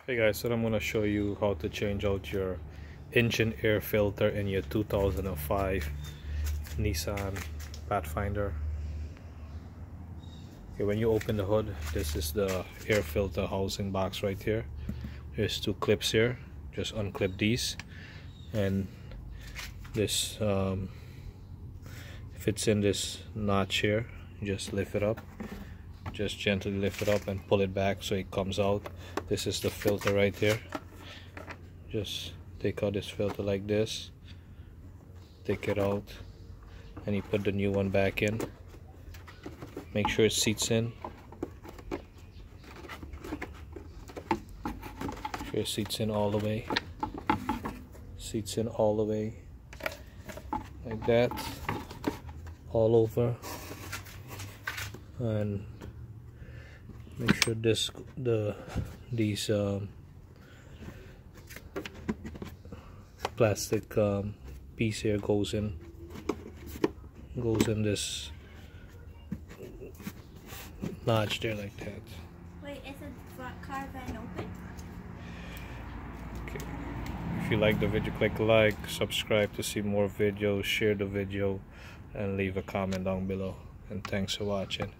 Hey guys, so I'm going to show you how to change out your engine air filter in your 2005 Nissan Pathfinder. Okay, when you open the hood, this is the air filter housing box right here. There's two clips here, just unclip these, and this fits in this notch here. Just lift it up, just gently lift it up and pull it back so it comes out. This is the filter right here. Just take out this filter like this, take it out, and you put the new one back in. Make sure it seats in. Make sure it seats in all the way. Seats in all the way like that, all over. And make sure these plastic piece here goes in this notch there like that. Wait, is the front car van open? Okay. If you like the video, click like, subscribe to see more videos, share the video, and leave a comment down below. And thanks for watching.